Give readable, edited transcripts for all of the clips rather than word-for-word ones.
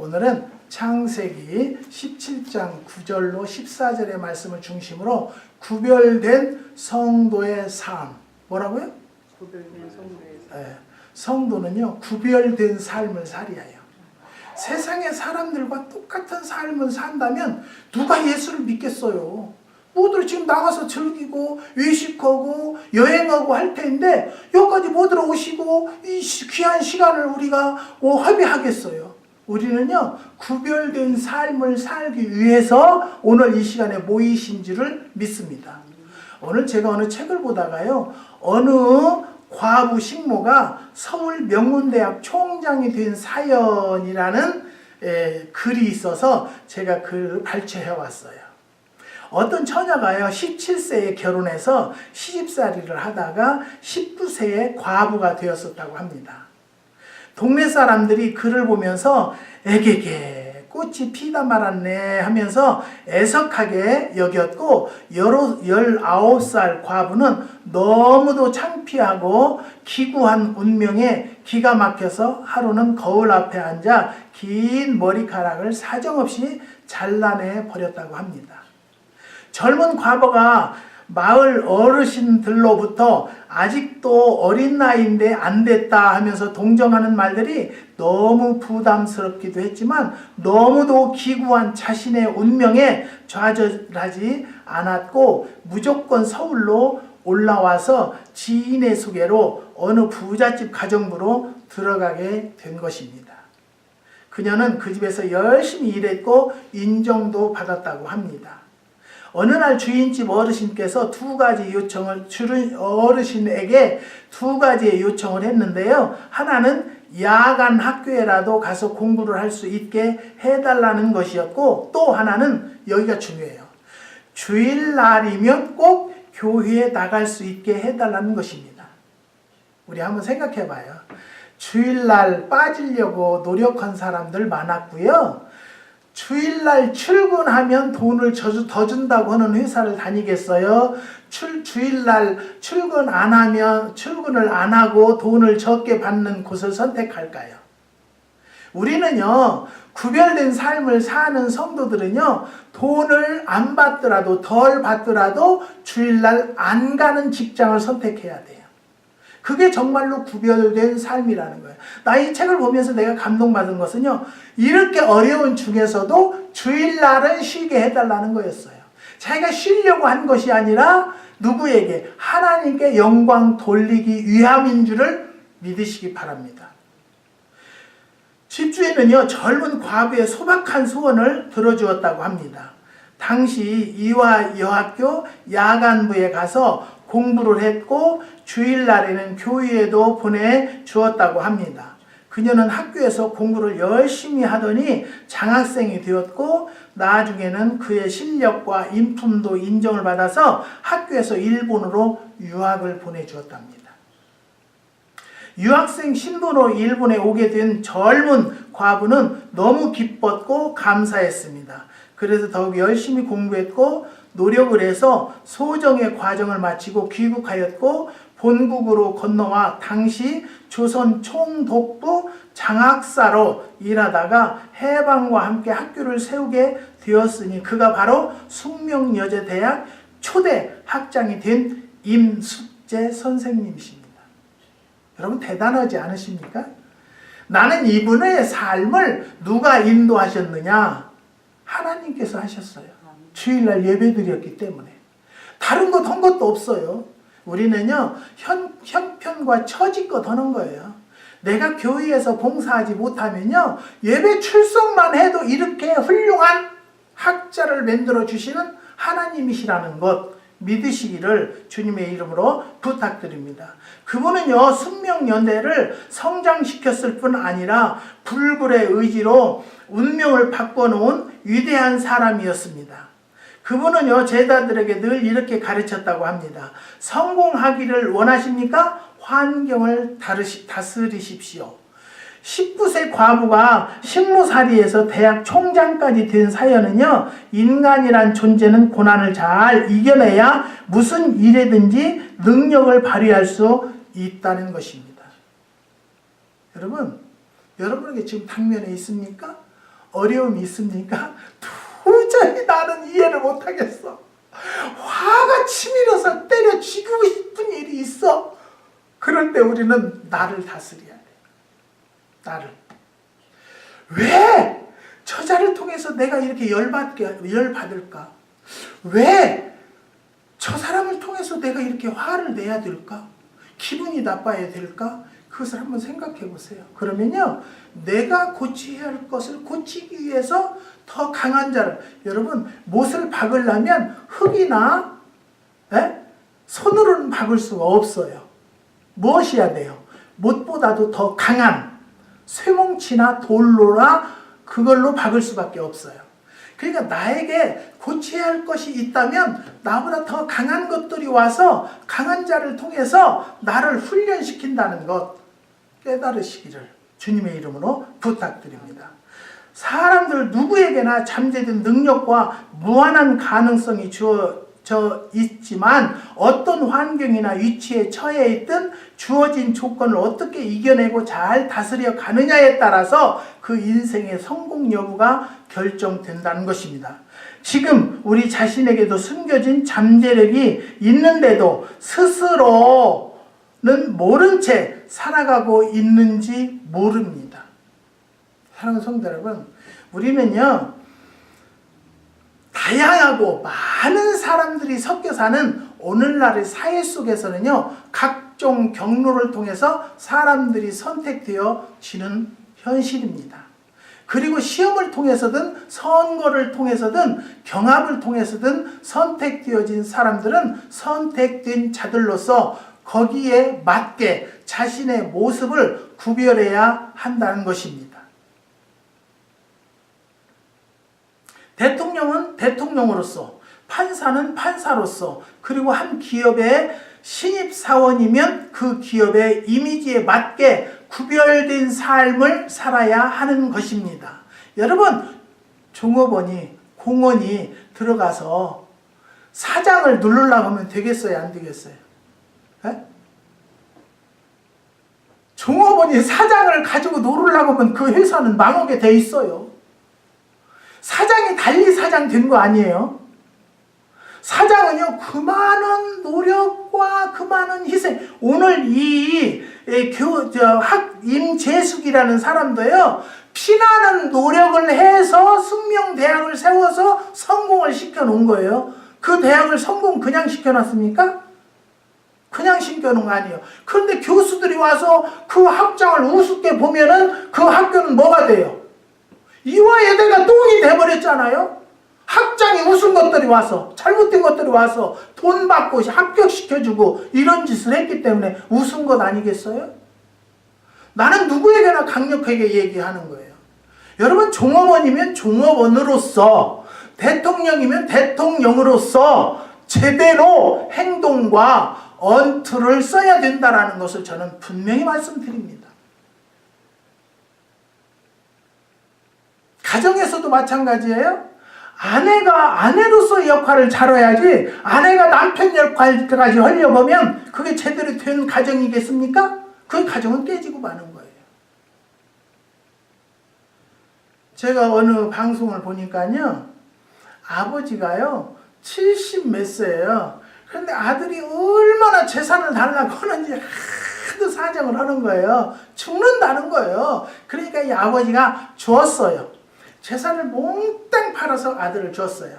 오늘은 창세기 17장 9절로 14절의 말씀을 중심으로 구별된 성도의 삶. 뭐라고요? 구별된 성도의 삶. 네. 성도는요, 구별된 삶을 살아야 해요. 세상의 사람들과 똑같은 삶을 산다면 누가 예수를 믿겠어요? 모두 지금 나가서 즐기고 외식하고 여행하고 할 텐데 여기까지 못 들어오시고 이 귀한 시간을 우리가 허비하겠어요. 우리는요, 구별된 삶을 살기 위해서 오늘 이 시간에 모이신 줄을 믿습니다. 오늘 제가 어느 책을 보다가요, 어느 과부 식모가 서울 명문대학 총장이 된 사연이라는 글이 있어서 제가 글을 발췌해 왔어요. 어떤 처녀가요, 17세에 결혼해서 시집살이를 하다가 19세에 과부가 되었었다고 합니다. 동네 사람들이 글을 보면서 에게게 꽃이 피다 말았네 하면서 애석하게 여겼고 19살 과부는 너무도 창피하고 기구한 운명에 기가 막혀서 하루는 거울 앞에 앉아 긴 머리카락을 사정없이 잘라내 버렸다고 합니다. 젊은 과부가 마을 어르신들로부터 아직도 어린 나이인데 안 됐다 하면서 동정하는 말들이 너무 부담스럽기도 했지만 너무도 기구한 자신의 운명에 좌절하지 않았고 무조건 서울로 올라와서 지인의 소개로 어느 부잣집 가정부로 들어가게 된 것입니다. 그녀는 그 집에서 열심히 일했고 인정도 받았다고 합니다. 어느 날 주인집 어르신께서 어르신에게 두 가지의 요청을 했는데요. 하나는 야간 학교에라도 가서 공부를 할 수 있게 해달라는 것이었고, 또 하나는 여기가 중요해요. 주일날이면 꼭 교회에 나갈 수 있게 해달라는 것입니다. 우리 한번 생각해 봐요. 주일날 빠지려고 노력한 사람들 많았고요. 주일날 출근하면 돈을 더 준다고 하는 회사를 다니겠어요? 주일날 출근을 안 하고 돈을 적게 받는 곳을 선택할까요? 우리는요, 구별된 삶을 사는 성도들은요, 돈을 안 받더라도 덜 받더라도 주일날 안 가는 직장을 선택해야 돼요. 그게 정말로 구별된 삶이라는 거예요. 나 이 책을 보면서 내가 감동받은 것은요, 이렇게 어려운 중에서도 주일날은 쉬게 해달라는 거였어요. 자기가 쉬려고 한 것이 아니라 누구에게? 하나님께 영광 돌리기 위함인 줄을 믿으시기 바랍니다. 집주인은요, 젊은 과부의 소박한 소원을 들어주었다고 합니다. 당시 이화 여학교 야간부에 가서 공부를 했고 주일날에는 교회에도 보내주었다고 합니다. 그녀는 학교에서 공부를 열심히 하더니 장학생이 되었고 나중에는 그의 실력과 인품도 인정을 받아서 학교에서 일본으로 유학을 보내주었답니다. 유학생 신분으로 일본에 오게 된 젊은 과부는 너무 기뻤고 감사했습니다. 그래서 더욱 열심히 공부했고 노력을 해서 소정의 과정을 마치고 귀국하였고 본국으로 건너와 당시 조선 총독부 장학사로 일하다가 해방과 함께 학교를 세우게 되었으니 그가 바로 숙명여자대학 초대 학장이 된 임숙재 선생님이십니다. 여러분 대단하지 않으십니까? 나는 이분의 삶을 누가 인도하셨느냐? 하나님께서 하셨어요. 주일날 예배드렸기 때문에. 다른 것 한 것도 없어요. 우리는요, 형편과 처지껏 하는 거예요. 내가 교회에서 봉사하지 못하면요, 예배 출석만 해도 이렇게 훌륭한 학자를 만들어 주시는 하나님이시라는 것 믿으시기를 주님의 이름으로 부탁드립니다. 그분은요, 숙명연대를 성장시켰을 뿐 아니라 불굴의 의지로 운명을 바꿔놓은 위대한 사람이었습니다. 그분은요, 제자들에게 늘 이렇게 가르쳤다고 합니다. 성공하기를 원하십니까? 환경을 다스리십시오. 19세 과부가 식모살이에서 대학 총장까지 된 사연은요, 인간이란 존재는 고난을 잘 이겨내야 무슨 일에든지 능력을 발휘할 수 있다는 것입니다. 여러분, 여러분에게 지금 당면에 있습니까? 어려움이 있습니까? 도저히 나는 이해를 못하겠어. 화가 치밀어서 때려 죽이고 싶은 일이 있어. 그럴 때 우리는 나를 다스려야 돼. 나를. 왜 저자를 통해서 내가 이렇게 열받을까? 왜 저 사람을 통해서 내가 이렇게 화를 내야 될까? 기분이 나빠야 될까? 그것을 한번 생각해 보세요. 그러면요, 내가 고쳐야 할 것을 고치기 위해서 더 강한 자를, 여러분, 못을 박으려면 흙이나 손으로는 박을 수가 없어요. 무엇이야 돼요? 못보다도 더 강한 쇠뭉치나 돌로나 그걸로 박을 수밖에 없어요. 그러니까 나에게 고쳐야 할 것이 있다면 나보다 더 강한 것들이 와서 강한 자를 통해서 나를 훈련시킨다는 것 깨달으시기를 주님의 이름으로 부탁드립니다. 사람들 누구에게나 잠재된 능력과 무한한 가능성이 주어져 있지만 어떤 환경이나 위치에 처해 있든 주어진 조건을 어떻게 이겨내고 잘 다스려 가느냐에 따라서 그 인생의 성공 여부가 결정된다는 것입니다. 지금 우리 자신에게도 숨겨진 잠재력이 있는데도 스스로는 모른 채 살아가고 있는지 모릅니다. 사랑하는 성도 여러분, 우리는요, 다양하고 많은 사람들이 섞여 사는 오늘날의 사회 속에서는요, 각종 경로를 통해서 사람들이 선택되어지는 현실입니다. 그리고 시험을 통해서든 선거를 통해서든 경합을 통해서든 선택되어진 사람들은 선택된 자들로서 거기에 맞게 자신의 모습을 구별해야 한다는 것입니다. 대통령은 대통령으로서, 판사는 판사로서, 그리고 한 기업의 신입사원이면 그 기업의 이미지에 맞게 구별된 삶을 살아야 하는 것입니다. 여러분, 종업원이, 공원이 들어가서 사장을 누르려고 하면 되겠어요? 안 되겠어요? 에? 종업원이 사장을 가지고 노르려고 하면 그 회사는 망하게 돼 있어요. 사장이 달리 사장 된 거 아니에요? 사장은요, 그 많은 노력과 그 많은 희생, 오늘 임재숙이라는 사람도요, 피나는 노력을 해서 숙명대학을 세워서 성공을 시켜놓은 거예요. 그 대학을 성공 그냥 시켜놨습니까? 그냥 시켜놓은 거 아니에요. 그런데 교수들이 와서 그 학장을 우습게 보면은 그 학교는 뭐가 돼요? 이화여대가 똥이 돼버렸잖아요. 학장이 우스운 것들이 와서, 잘못된 것들이 와서 돈 받고 합격시켜주고 이런 짓을 했기 때문에 우스운 것 아니겠어요? 나는 누구에게나 강력하게 얘기하는 거예요. 여러분, 종업원이면 종업원으로서, 대통령이면 대통령으로서 제대로 행동과 언투를 써야 된다는 것을 저는 분명히 말씀드립니다. 가정에서도 마찬가지예요. 아내가 아내로서의 역할을 잘해야지 아내가 남편 역할까지 하려고 하면 그게 제대로 된 가정이겠습니까? 그 가정은 깨지고 마는 거예요. 제가 어느 방송을 보니까요, 아버지가요 70 몇 세예요. 그런데 아들이 얼마나 재산을 달라고 하는지 하도 사정을 하는 거예요. 죽는다는 거예요. 그러니까 이 아버지가 줬어요. 재산을 몽땅 팔아서 아들을 줬어요.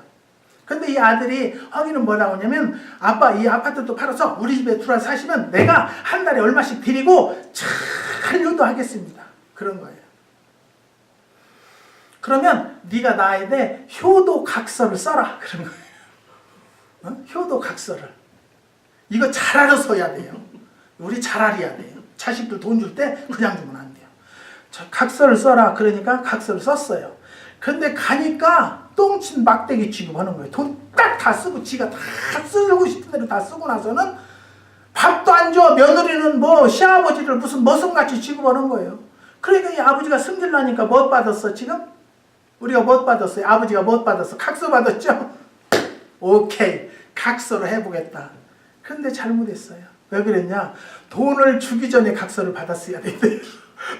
근데 이 아들이 하기는 뭐라고 하냐면, 아빠 이 아파트도 팔아서 우리 집에 들어와 사시면 내가 한 달에 얼마씩 드리고 잘 효도하겠습니다. 그런 거예요. 그러면 네가 나에 대해 효도각서를 써라. 그런 거예요. 효도각서를. 이거 잘 알아서야 돼요. 우리 잘 알아야 돼요. 자식들 돈 줄 때 그냥 주면 안 돼요. 각서를 써라. 그러니까 각서를 썼어요. 근데 가니까 똥친 막대기 취급하는 거예요. 돈 딱 다 쓰고 지가 다 쓰고 싶은 대로 다 쓰고 나서는 밥도 안 줘. 며느리는 뭐 시아버지를 무슨 머슴같이 취급하는 거예요. 그러니까 이 아버지가 승질나니까 못 받았어 지금? 우리가 못 받았어요. 아버지가 못 받았어. 각서 받았죠? 오케이. 각서를 해보겠다. 근데 잘못했어요. 왜 그랬냐? 돈을 주기 전에 각서를 받았어야 된대요.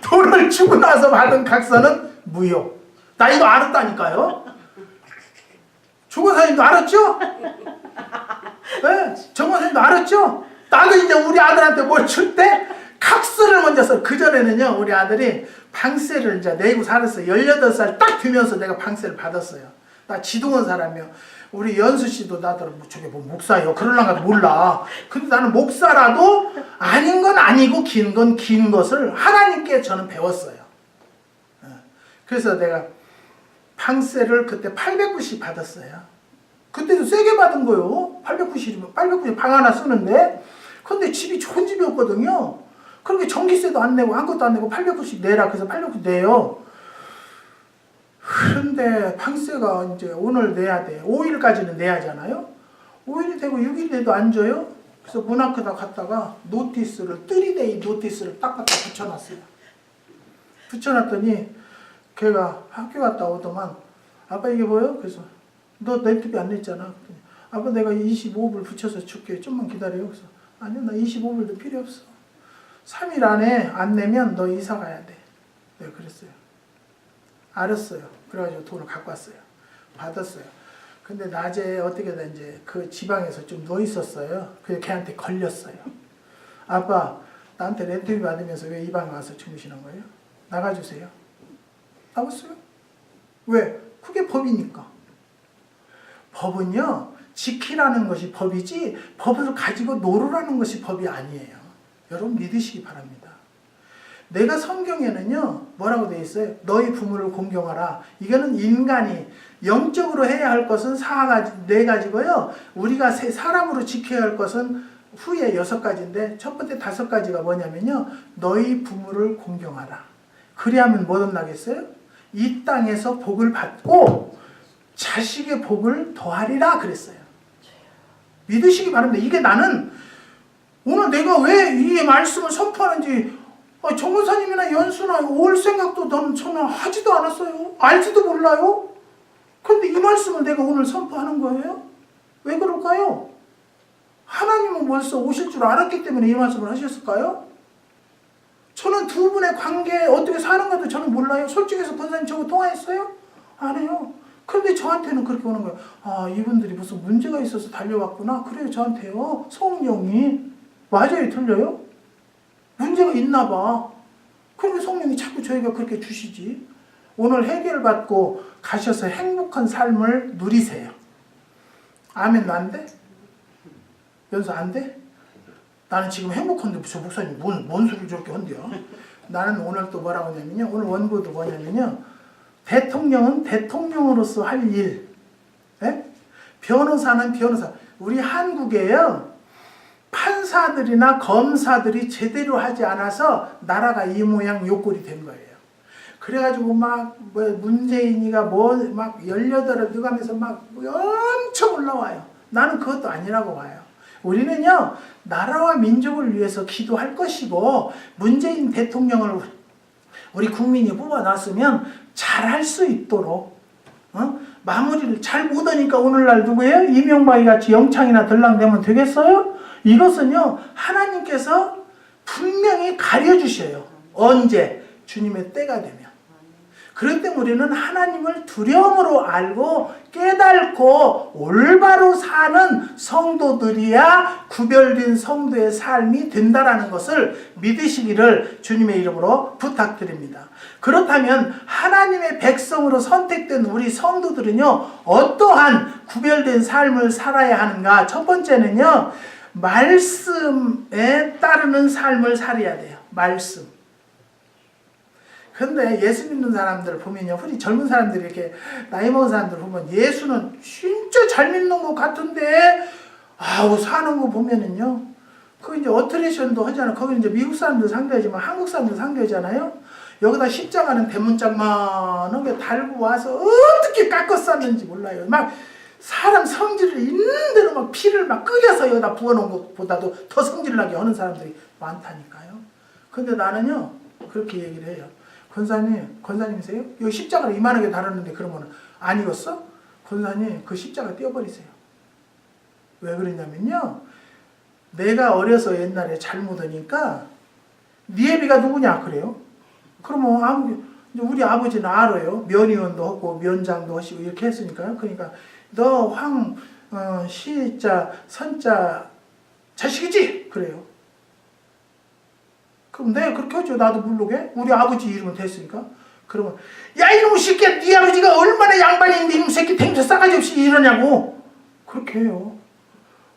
돈을 주고 나서 받은 각서는 무효. 나 이거 알았다니까요. 조건사님도 알았죠? 네, 정건사님도 알았죠? 나도 이제 우리 아들한테 뭘 줄 때 각서를 먼저 써. 그전에는요, 우리 아들이 방세를 이제 내고 살았어요. 18살 딱 되면서 내가 방세를 받았어요. 나 지동원 사람이요. 우리 연수 씨도 나더러 저게 뭐 목사예요. 그럴랑가 몰라. 근데 나는 목사라도 아닌 건 아니고 긴 건 긴 것을 하나님께 저는 배웠어요. 그래서 내가 방세를 그때 890 받았어요. 그때도 세게 받은 거요. 890이면 890 방 하나 쓰는데. 근데 집이 좋은 집이었거든요. 그렇게 전기세도 안 내고 아무것도 안 내고 890 내라. 그래서 890 내요. 그런데 방세가 이제 오늘 내야 돼. 5일까지는 내야잖아요. 5일이 되고 6일이 돼도 안 줘요. 그래서 문학회다 갔다가 노티스를 3데이 노티스를 딱 갖다 붙여놨어요. 붙여놨더니 걔가 학교 갔다 오더만 아빠 이게 뭐예요? 그래서 너 렌트비 안 냈잖아. 그랬더니 아빠 내가 25불 붙여서 줄게. 좀만 기다려요. 그래서 아니요 나 25불도 필요 없어. 3일 안에 안 내면 너 이사 가야 돼. 내가 그랬어요. 알았어요. 그래가지고 돈을 갖고 왔어요. 받았어요. 근데 낮에 어떻게든 이제 그 지방에서 좀 누워 있었어요. 그래서 걔한테 걸렸어요. 아빠 나한테 렌트비 받으면서 왜 이 방에 와서 주무시는 거예요? 나가주세요. 나갔어요. 왜? 그게 법이니까. 법은요 지키라는 것이 법이지 법을 가지고 놀으라는 것이 법이 아니에요. 여러분 믿으시기 바랍니다. 내가 성경에는요 뭐라고 되어 있어요? 너희 부모를 공경하라. 이거는 인간이 영적으로 해야 할 것은 4가지고요. 우리가 사람으로 지켜야 할 것은 후에 6가지인데 첫 번째 5가지가 뭐냐면요. 너희 부모를 공경하라. 그리하면 뭐 나겠어요? 이 땅에서 복을 받고 자식의 복을 더하리라 그랬어요. 믿으시기 바랍니다. 이게 나는 오늘 내가 왜 이 말씀을 선포하는지 정원사님이나 연수나 올 생각도 저는 하지도 않았어요. 알지도 몰라요. 그런데 이 말씀을 내가 오늘 선포하는 거예요. 왜 그럴까요? 하나님은 벌써 오실 줄 알았기 때문에 이 말씀을 하셨을까요? 저는 두 분의 관계 어떻게 사는 것도 저는 몰라요. 솔직해서 권사님 저거 통화했어요? 안 해요. 그런데 저한테는 그렇게 오는 거예요. 아 이분들이 무슨 문제가 있어서 달려왔구나. 그래요 저한테요. 성령이 맞아요 틀려요? 문제가 있나 봐. 그러면 성령이 자꾸 저희가 그렇게 주시지. 오늘 해결받고 가셔서 행복한 삶을 누리세요. 아멘 안 돼? 연수 안 돼? 나는 지금 행복한데 저 목사님 뭔 소리를 저렇게 한대요. 나는 오늘 또 뭐라고 하냐면요. 오늘 원고도 뭐냐면요. 대통령은 대통령으로서 할 일. 네? 변호사는 변호사. 우리 한국에요. 판사들이나 검사들이 제대로 하지 않아서 나라가 이 모양 요 꼴이 된 거예요. 그래가지고 막 문재인이가 막 18을 누가면서 막 엄청 올라와요. 나는 그것도 아니라고 봐요. 우리는요 나라와 민족을 위해서 기도할 것이고 문재인 대통령을 우리 국민이 뽑아놨으면 잘할 수 있도록 마무리를 잘 못하니까 오늘날 누구예요? 이명박이 같이 영창이나 들락되면 되겠어요? 이것은요 하나님께서 분명히 가려주셔요. 언제? 주님의 때가 되면. 그렇기 때문에 우리는 하나님을 두려움으로 알고 깨닫고 올바로 사는 성도들이야 구별된 성도의 삶이 된다라는 것을 믿으시기를 주님의 이름으로 부탁드립니다. 그렇다면 하나님의 백성으로 선택된 우리 성도들은요 어떠한 구별된 삶을 살아야 하는가? 첫 번째는요 말씀에 따르는 삶을 살아야 돼요. 말씀. 근데 예수 믿는 사람들 보면요, 우리 젊은 사람들이 이렇게 나이 먹은 사람들 보면 예수는 진짜 잘 믿는 것 같은데, 아우 사는 거 보면은요, 그 이제 어트레이션도 하잖아. 거기 이제 미국 사람들 상대하지만 한국 사람들 상대하잖아요. 여기다 십자가는 대문짝만하게 달고 와서 어떻게 깎아 쌌는지 몰라요. 막 사람 성질을 있는 대로 막 피를 막 끓여서 여기다 부어놓은 것보다도 더 성질나게 하는 사람들이 많다니까요. 근데 나는요 그렇게 얘기를 해요. 권사님이세요? 여기 십자가를 이만하게 달았는데 그러면 안 익었어? 권사님 그 십자가 떼어버리세요. 왜 그러냐면요 내가 어려서 옛날에 잘 묻으니까 네 애비가 누구냐 그래요? 그러면 이제 우리 아버지는 알아요. 면의원도 하고 면장도 하시고 이렇게 했으니까요. 그러니까 너 시자 선자 자식이지? 그래요. 그럼 내가 그렇게 하죠. 나도 모르게. 우리 아버지 이름은 됐으니까. 그러면 야 이놈의 새끼야, 네 아버지가 얼마나 양반인데 이놈 새끼 댕처 싸가지 없이 이러냐고 그렇게 해요.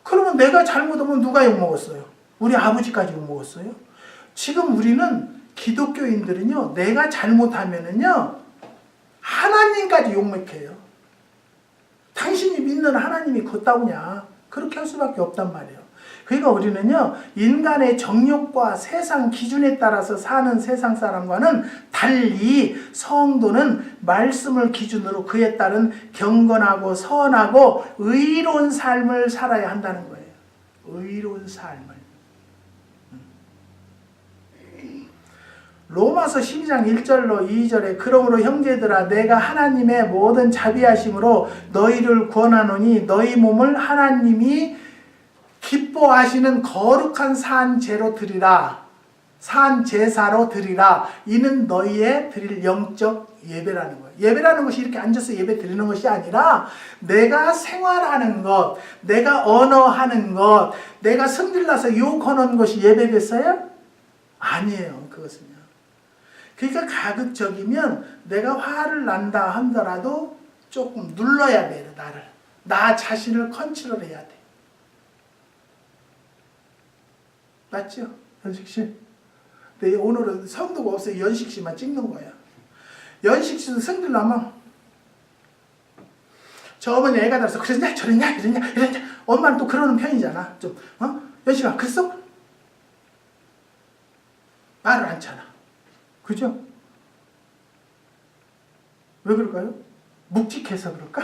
그러면 내가 잘못하면 누가 욕먹었어요? 우리 아버지까지 욕먹었어요. 지금 우리는 기독교인들은요, 내가 잘못하면은요 하나님까지 욕먹해요. 당신이 믿는 하나님이 걷다오냐 그렇게 할 수밖에 없단 말이에요. 그러니까 우리는요, 인간의 정욕과 세상 기준에 따라서 사는 세상 사람과는 달리 성도는 말씀을 기준으로 그에 따른 경건하고 선하고 의로운 삶을 살아야 한다는 거예요. 의로운 삶을. 로마서 12장 1절로 2절에 그러므로 형제들아 내가 하나님의 모든 자비하심으로 너희를 권하노니 너희 몸을 하나님이 기뻐하시는 거룩한 산제로 드리라. 산제사로 드리라. 이는 너희의 드릴 영적 예배라는 거예요. 예배라는 것이 이렇게 앉아서 예배 드리는 것이 아니라 내가 생활하는 것, 내가 언어하는 것, 내가 성질나서 욕하는 것이 예배겠어요? 아니에요. 그것은요. 그러니까 가급적이면 내가 화를 난다 하더라도 조금 눌러야 돼요. 나를. 나 자신을 컨트롤해야 돼. 맞죠? 연식씨? 근데 오늘은 성도가 없어요. 연식씨만 찍는 거야. 연식씨도 성질 나면 저 어머니 애가 들어서 그랬냐 저랬냐 이랬냐 엄마는 또 그러는 편이잖아. 좀 연식아 그랬어? 말을 않잖아. 그죠? 왜 그럴까요? 묵직해서 그럴까?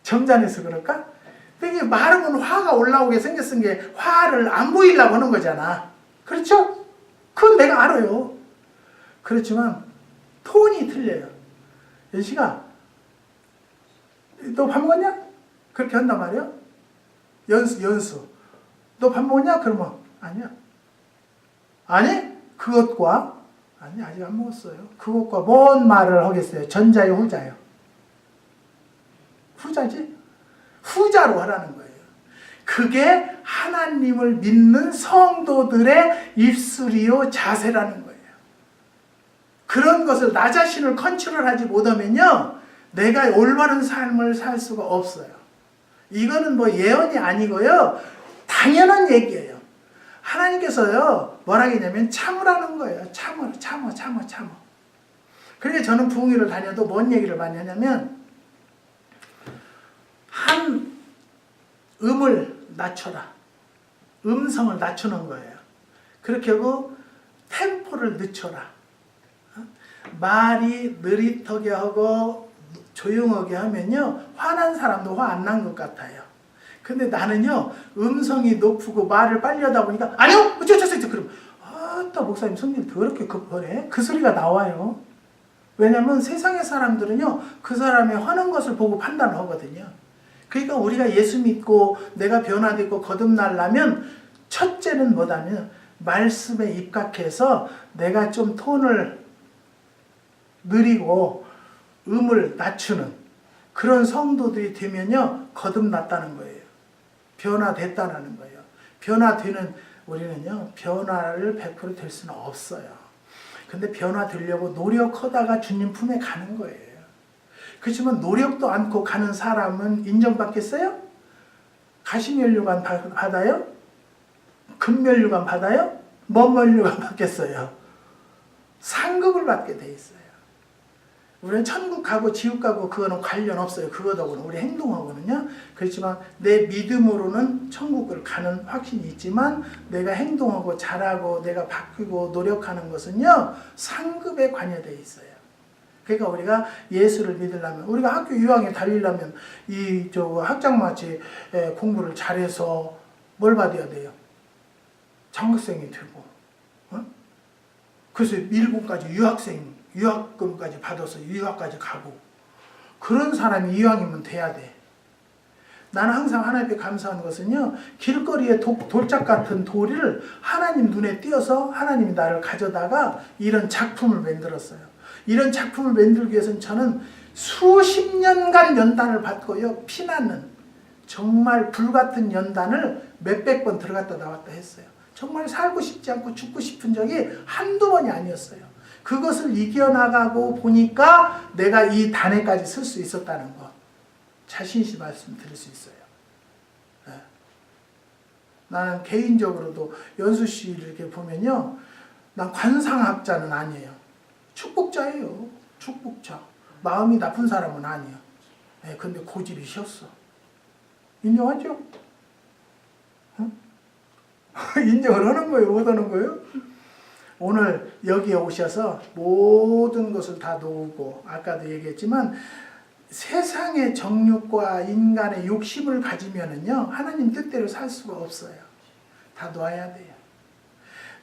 점잖해서 그럴까? 되게 말하면 화가 올라오게 생겼은 게 화를 안 보이려고 하는 거잖아. 그렇죠? 그건 내가 알아요. 그렇지만 톤이 틀려요. 연식아, 너 밥 먹었냐? 그렇게 한단 말이야. 연수. 너 밥 먹었냐? 그러면 아니야. 아니? 그것과 아니 아직 안 먹었어요. 그것과 뭔 말을 하겠어요? 전자요, 후자요? 후자지? 후자로 하라는 거예요. 그게 하나님을 믿는 성도들의 입술이요 자세라는 거예요. 그런 것을 나 자신을 컨트롤하지 못하면요 내가 올바른 삶을 살 수가 없어요. 이거는 뭐 예언이 아니고요 당연한 얘기예요. 하나님께서요 뭐라 했냐면 참으라는 거예요. 참어. 그러니까 저는 부흥회를 다녀도 뭔 얘기를 많이 하냐면 한 음을 낮춰라. 음성을 낮추는 거예요. 그렇게 하고 템포를 늦춰라. 말이 느릿하게 하고 조용하게 하면요 화난 사람도 화 안 난 것 같아요. 근데 나는요 음성이 높고 말을 빨리 하다 보니까 아니요 어쩌 그럼 아따 목사님 성질 더럽게 급하네 그 소리가 나와요. 왜냐면 세상의 사람들은요 그 사람의 화는 것을 보고 판단하거든요. 그러니까 우리가 예수 믿고 내가 변화되고 거듭나려면 첫째는 뭐냐면 말씀에 입각해서 내가 좀 톤을 느리고 음을 낮추는 그런 성도들이 되면요 거듭났다는 거예요. 변화됐다는 거예요. 변화되는 우리는요 변화를 100% 될 수는 없어요. 근데 변화되려고 노력하다가 주님 품에 가는 거예요. 그렇지만 노력도 않고 가는 사람은 인정받겠어요? 가시면류관 받아요? 금면류관 받아요? 뭔 면류관 받겠어요? 상급을 받게 돼 있어요. 우리는 천국 가고 지옥 가고 그거는 관련 없어요. 그거하고는 우리 행동하고는요. 그렇지만 내 믿음으로는 천국을 가는 확신이 있지만 내가 행동하고 잘하고 내가 바뀌고 노력하는 것은요 상급에 관여되어 있어요. 그러니까 우리가 예수를 믿으려면 우리가 학교 유학에 다니려면 이 학장마치 공부를 잘해서 뭘 받아야 돼요? 장학생이 되고 그래서 일본까지 유학금까지 받아서 유학까지 가고 그런 사람이 이왕이면 돼야 돼. 나는 항상 하나님께 감사한 것은요 길거리에 돌짝 같은 돌을 하나님 눈에 띄어서 하나님이 나를 가져다가 이런 작품을 만들었어요. 이런 작품을 만들기 위해서는 저는 수십 년간 연단을 받고요. 피나는 정말 불같은 연단을 몇백 번 들어갔다 나왔다 했어요. 정말 살고 싶지 않고 죽고 싶은 적이 한두 번이 아니었어요. 그것을 이겨나가고 보니까 내가 이 단에까지 쓸 수 있었다는 것. 자신있이 말씀드릴 수 있어요. 네. 나는 개인적으로도 연수 씨를 이렇게 보면요. 난 관상학자는 아니에요. 축복자예요. 축복자. 마음이 나쁜 사람은 아니에요. 네, 근데 고집이 쉬었어. 인정하죠? 응? 인정을 하는 거예요? 못 하는 거예요? 오늘 여기에 오셔서 모든 것을 다 놓고 아까도 얘기했지만 세상의 정욕과 인간의 욕심을 가지면은요 하나님 뜻대로 살 수가 없어요. 다 놓아야 돼요.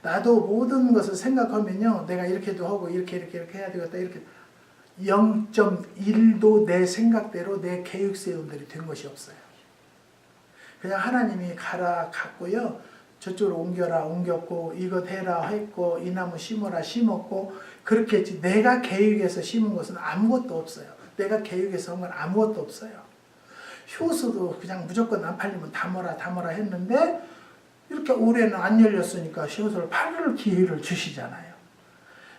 나도 모든 것을 생각하면요 내가 이렇게도 하고 이렇게 해야 되겠다 이렇게 0.1도 내 생각대로 내 계획 세운 대로 된 것이 없어요. 그냥 하나님이 가라 갔고요. 저쪽으로 옮겨라 옮겼고 이거 해라 했고 이 나무 심어라 심었고 그렇게 했지 내가 계획해서 심은 것은 아무것도 없어요. 내가 계획해서 한 건 아무것도 없어요. 효소도 그냥 무조건 안 팔리면 담아라 했는데 이렇게 올해는 안 열렸으니까 효소를 팔을 기회를 주시잖아요.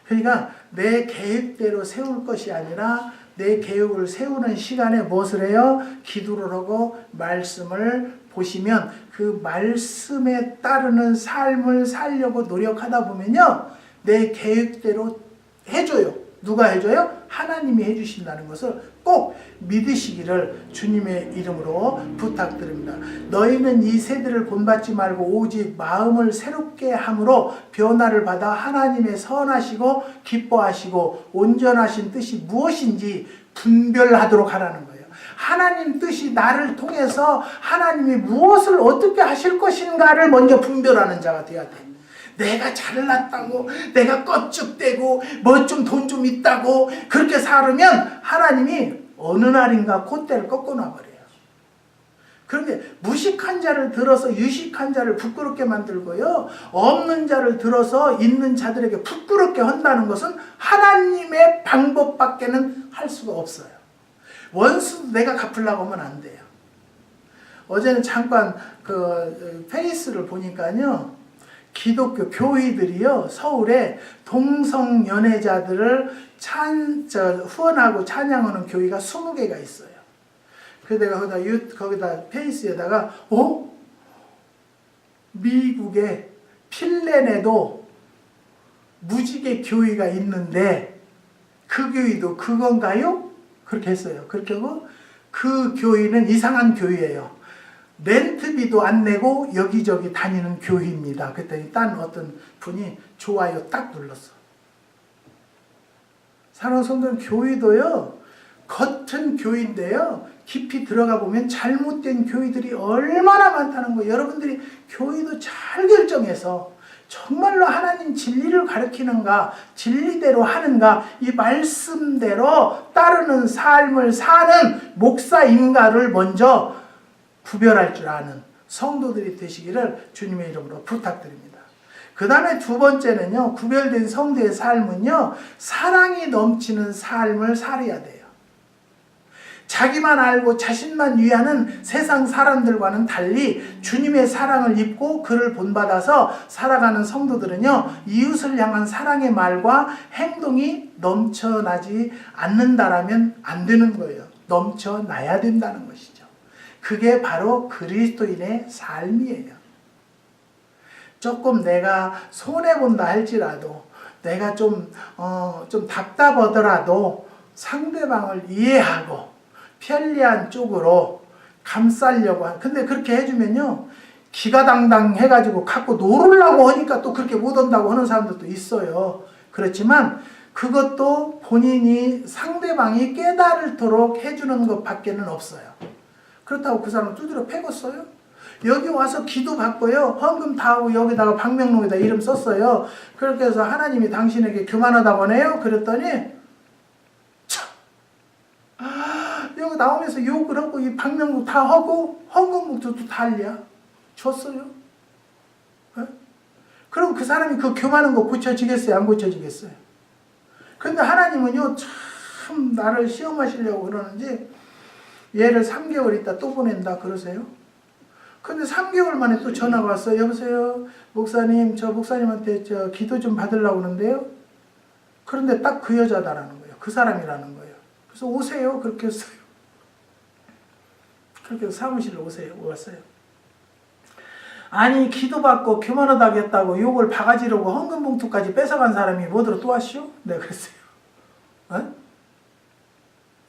그러니까 내 계획대로 세울 것이 아니라 내 계획을 세우는 시간에 무엇을 해요? 기도를 하고 말씀을 보시면 그 말씀에 따르는 삶을 살려고 노력하다 보면요. 내 계획대로 해줘요. 누가 해줘요? 하나님이 해주신다는 것을 꼭 믿으시기를 주님의 이름으로 부탁드립니다. 너희는 이 세대를 본받지 말고 오직 마음을 새롭게 함으로 변화를 받아 하나님의 선하시고 기뻐하시고 온전하신 뜻이 무엇인지 분별하도록 하라는 거예요. 하나님 뜻이 나를 통해서 하나님이 무엇을 어떻게 하실 것인가를 먼저 분별하는 자가 되어야 돼. 내가 잘났다고 내가 껍죽대고 뭐 좀 돈 좀 있다고 그렇게 살으면 하나님이 어느 날인가 콧대를 꺾어 놔버려요. 그런데 무식한 자를 들어서 유식한 자를 부끄럽게 만들고요. 없는 자를 들어서 있는 자들에게 부끄럽게 한다는 것은 하나님의 방법밖에는 할 수가 없어요. 원수도 내가 갚으려고 하면 안 돼요. 어제는 잠깐 그 페이스를 보니까요. 기독교 교회들이요 서울에 동성 연애자들을 후원하고 찬양하는 교회가 20개가 있어요. 그래서 내가 거기다 페이스에다가 미국의 필렌에도 무지개 교회가 있는데 그 교회도 그건가요? 그렇게 했어요. 그렇게 하고 그 교회는 이상한 교회예요. 렌트비도 안 내고 여기저기 다니는 교회입니다. 그랬더니 딴 어떤 분이 좋아요 딱 눌렀어. 사랑하는 성도는 교회도요. 겉은 교회인데요. 깊이 들어가 보면 잘못된 교회들이 얼마나 많다는 거. 여러분들이 교회도 잘 결정해서 정말로 하나님 진리를 가르치는가 진리대로 하는가 이 말씀대로 따르는 삶을 사는 목사인가를 먼저 구별할 줄 아는 성도들이 되시기를 주님의 이름으로 부탁드립니다. 그 다음에 두 번째는요. 구별된 성도의 삶은요. 사랑이 넘치는 삶을 살아야 돼요. 자기만 알고 자신만 위하는 세상 사람들과는 달리 주님의 사랑을 입고 그를 본받아서 살아가는 성도들은요. 이웃을 향한 사랑의 말과 행동이 넘쳐나지 않는다라면 안 되는 거예요. 넘쳐나야 된다는 것이죠. 그게 바로 그리스도인의 삶이에요. 조금 내가 손해본다 할지라도 내가 좀 답답하더라도 상대방을 이해하고 편리한 쪽으로 감싸려고 근데 그렇게 해주면요 기가당당 해가지고 갖고 놀으려고 하니까 또 그렇게 못 온다고 하는 사람들도 있어요. 그렇지만 그것도 본인이 상대방이 깨달도록 해주는 것밖에는 없어요. 그렇다고 그 사람 두드려 패겠어요? 여기 와서 기도 받고요. 헌금 다 하고 여기다가 방명록에다 이름 썼어요. 그렇게 해서 하나님이 당신에게 교만하다고 하네요. 그랬더니 여기 나오면서 욕을 하고 이 방명록 다 하고 헌금목도 달려 줬어요. 네? 그럼 그 사람이 그 교만한 거 고쳐지겠어요? 안 고쳐지겠어요? 근데 하나님은요, 참 나를 시험하시려고 그러는지 얘를 3개월 있다 또 보낸다 그러세요. 근데 3개월 만에 또 전화가 왔어요. 여보세요, 목사님, 저 목사님한테 저 기도 좀 받으려고 하는데요. 그런데 딱 그 여자다라는 거예요. 그 사람이라는 거예요. 그래서 오세요. 그렇게 했어요. 그렇게 해서 사무실로 오세요. 왔어요. 아니, 기도받고 교만하다 하겠다고 욕을 바가지르고 헌금봉투까지 뺏어간 사람이 뭐더러 또 왔쇼? 내가 그랬어요. 어?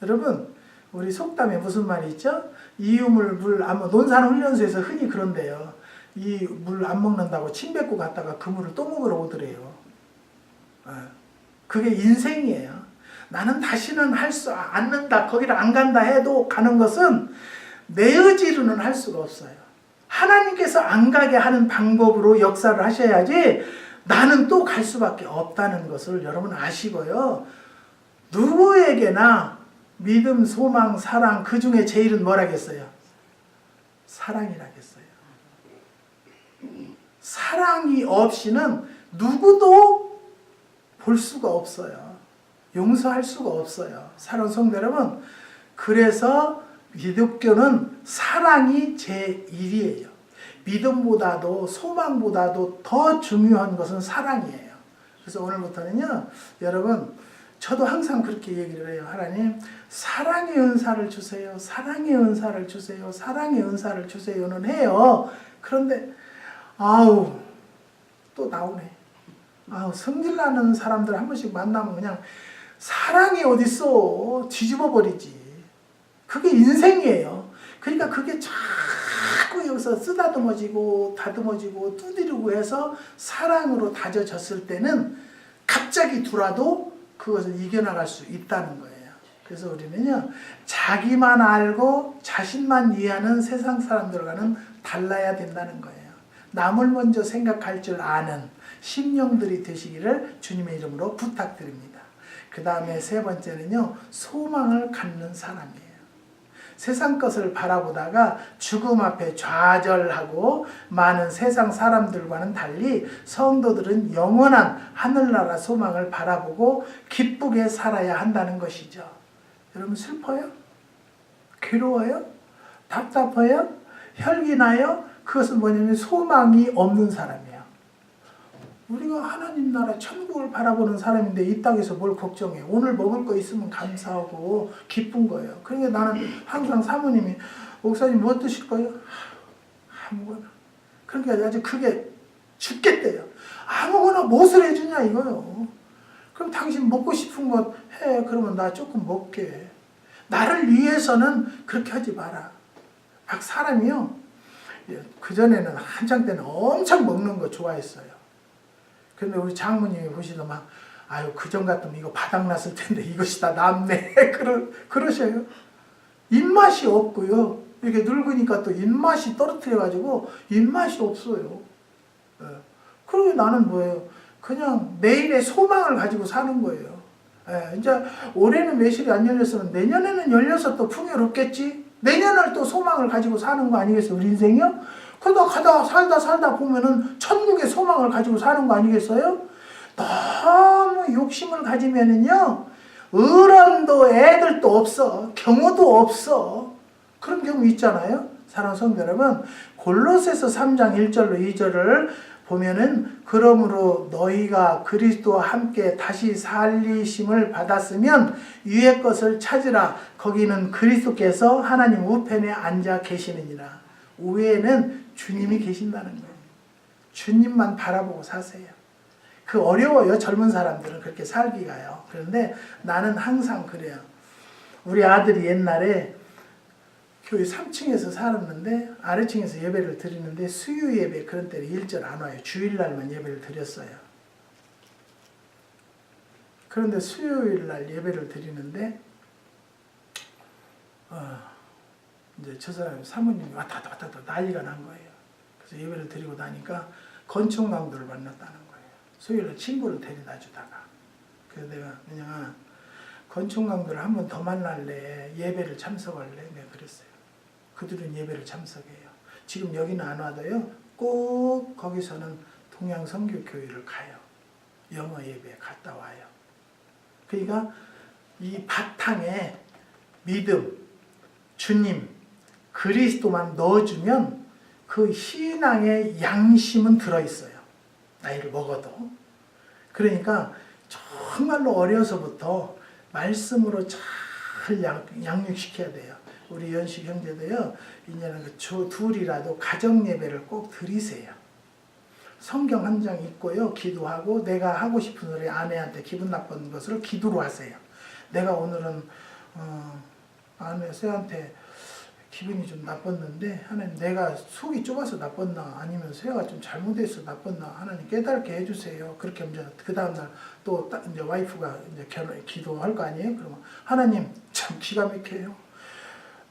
여러분, 우리 속담에 무슨 말이 있죠? 이유물 물 안 먹, 논산훈련소에서 흔히 그런데요. 이 물 안 먹는다고 침 뱉고 갔다가 그 물을 또 먹으러 오더래요. 그게 인생이에요. 나는 다시는 할 수 않는다, 거기를 안 간다 해도 가는 것은 내 의지로는 할 수가 없어요. 하나님께서 안 가게 하는 방법으로 역사를 하셔야지 나는 또 갈 수밖에 없다는 것을 여러분 아시고요. 누구에게나 믿음, 소망, 사랑, 그 중에 제일은 뭐라겠어요? 사랑이라겠어요. 사랑이 없이는 누구도 볼 수가 없어요. 용서할 수가 없어요. 사랑하는 성도 여러분, 그래서 기독교는 사랑이 제1이에요. 믿음보다도 소망보다도 더 중요한 것은 사랑이에요. 그래서 오늘부터는요, 여러분, 저도 항상 그렇게 얘기를 해요. 하나님, 사랑의 은사를 주세요. 사랑의 은사를 주세요. 사랑의 은사를 주세요는 해요. 그런데 아우, 또 나오네. 아우, 성질나는 사람들 한 번씩 만나면 그냥 사랑이 어딨어. 뒤집어 버리지. 그게 인생이에요. 그러니까 그게 자꾸 여기서 쓰다듬어지고 다듬어지고 두드리고 해서 사랑으로 다져졌을 때는 갑자기 두라도 그것을 이겨나갈 수 있다는 거예요. 그래서 우리는요, 자기만 알고 자신만 이해하는 세상 사람들과는 달라야 된다는 거예요. 남을 먼저 생각할 줄 아는 심령들이 되시기를 주님의 이름으로 부탁드립니다. 그 다음에 세 번째는요, 소망을 갖는 사람이에요. 세상 것을 바라보다가 죽음 앞에 좌절하고 많은 세상 사람들과는 달리 성도들은 영원한 하늘나라 소망을 바라보고 기쁘게 살아야 한다는 것이죠. 여러분, 슬퍼요? 괴로워요? 답답해요? 혈기나요? 그것은 뭐냐면 소망이 없는 사람이에요. 우리가 하나님 나라 천국을 바라보는 사람인데 이 땅에서 뭘 걱정해. 오늘 먹을 거 있으면 감사하고 기쁜 거예요. 그러니까 나는 항상 사모님이 목사님 뭐 드실 거예요? 아무거나. 그러니까 아주 그게 죽겠대요. 아무거나 무엇을 해주냐 이거요. 그럼 당신 먹고 싶은 것 해. 그러면 나 조금 먹게. 나를 위해서는 그렇게 하지 마라. 막 사람이요. 그전에는 한창 때는 엄청 먹는 거 좋아했어요. 근데 우리 장모님이 보시다 막, 아유, 그전 같으면 이거 바닥났을 텐데 이것이 다 남네. 그러셔요. 입맛이 없고요. 이렇게 늙으니까 또 입맛이 떨어뜨려가지고 입맛이 없어요. 그러게 나는 뭐예요? 그냥 내일의 소망을 가지고 사는 거예요. 이제 올해는 매실이 안 열렸으면 내년에는 열려서 또 풍요롭겠지? 내년을 또 소망을 가지고 사는 거 아니겠어요? 우리 인생이요? 그러다 가다 살다 보면은 천국의 소망을 가지고 사는 거 아니겠어요? 너무 욕심을 가지면은요, 어른도 애들도 없어. 경우도 없어. 그런 경우 있잖아요. 사랑하는 성도 여러분, 골로새서 3장 1절로 2절을 보면은, 그러므로 너희가 그리스도와 함께 다시 살리심을 받았으면 위의 것을 찾으라. 거기는 그리스도께서 하나님 우편에 앉아 계시느니라. 우에는 주님이 계신다는 거예요. 주님만 바라보고 사세요. 그 어려워요. 젊은 사람들은 그렇게 살기가요. 그런데 나는 항상 그래요. 우리 아들이 옛날에 교회 3층에서 살았는데 아래층에서 예배를 드리는데 수요 예배 그런 때는 일절 안 와요. 주일날만 예배를 드렸어요. 그런데 수요일날 예배를 드리는데 이제 저 사람 사모님이 왔다 난리가 난 거예요. 그래서 예배를 드리고 나니까 건축 강도를 만났다는 거예요. 수요일날 친구를 데려다 주다가. 그래서 내가 그냥 건축 강도를 한 번 더 만날래, 예배를 참석할래, 내가 그랬어요. 그들은 예배를 참석해요. 지금 여기는 안 와도요, 꼭 거기서는 동양선교교회를 가요. 영어 예배 갔다 와요. 그러니까 이 바탕에 믿음, 주님, 그리스도만 넣어주면 그 신앙의 양심은 들어있어요. 나이를 먹어도. 그러니까 정말로 어려서부터 말씀으로 잘 양육시켜야 돼요. 우리 연식 형제도요, 이제는 그 둘이라도 가정 예배를 꼭 드리세요. 성경 한 장 읽고요, 기도하고 내가 하고 싶은 우리 아내한테 기분 나쁜 것을 기도로 하세요. 내가 오늘은 아내 새한테 기분이 좀 나빴는데 하나님 내가 속이 좁아서 나빴나 아니면 새가 좀 잘못해서 나빴나 하나님 깨닫게 해주세요. 그렇게 하면 그 다음날 또 이제 와이프가 이제 기도할 거 아니에요? 그러면 하나님 참 기가 막혀요.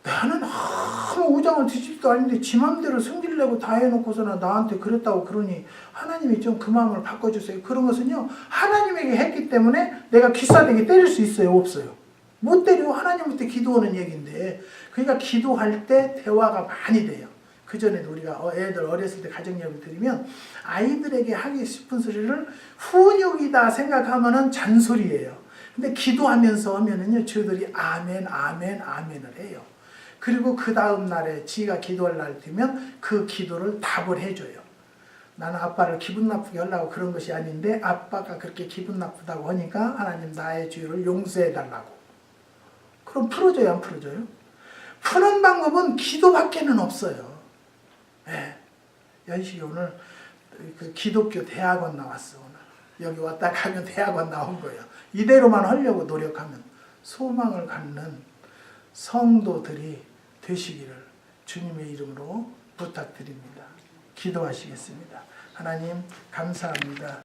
나는 아무 우장을 뒤집도 아닌데 지 맘대로 승질내고 다 해놓고서는 나한테 그랬다고 그러니 하나님이 좀 그 마음을 바꿔주세요. 그런 것은요 하나님에게 했기 때문에 내가 기싸대기 때릴 수 있어요? 없어요? 못 때리고 하나님한테 기도하는 얘기인데, 그러니까 기도할 때 대화가 많이 돼요. 그 전에도 우리가 애들 어렸을 때 가정예배 드리면 아이들에게 하기 싶은 소리를 훈육이다 생각하면은 잔소리예요. 근데 기도하면서 하면은요 저들이 아멘 아멘 아멘을 해요. 그리고 그 다음 날에 지가 기도할 날 되면 그 기도를 답을 해줘요. 나는 아빠를 기분 나쁘게 하려고 그런 것이 아닌데 아빠가 그렇게 기분 나쁘다고 하니까 하나님 나의 죄를 용서해 달라고. 그럼 풀어줘요, 안 풀어줘요? 푸는 방법은 기도밖에는 없어요. 네. 연식이 오늘 그 기독교 대학원 나왔어. 오늘 여기 왔다 가면 대학원 나온 거예요. 이대로만 하려고 노력하면 소망을 갖는 성도들이 되시기를 주님의 이름으로 부탁드립니다. 기도하시겠습니다. 하나님 감사합니다.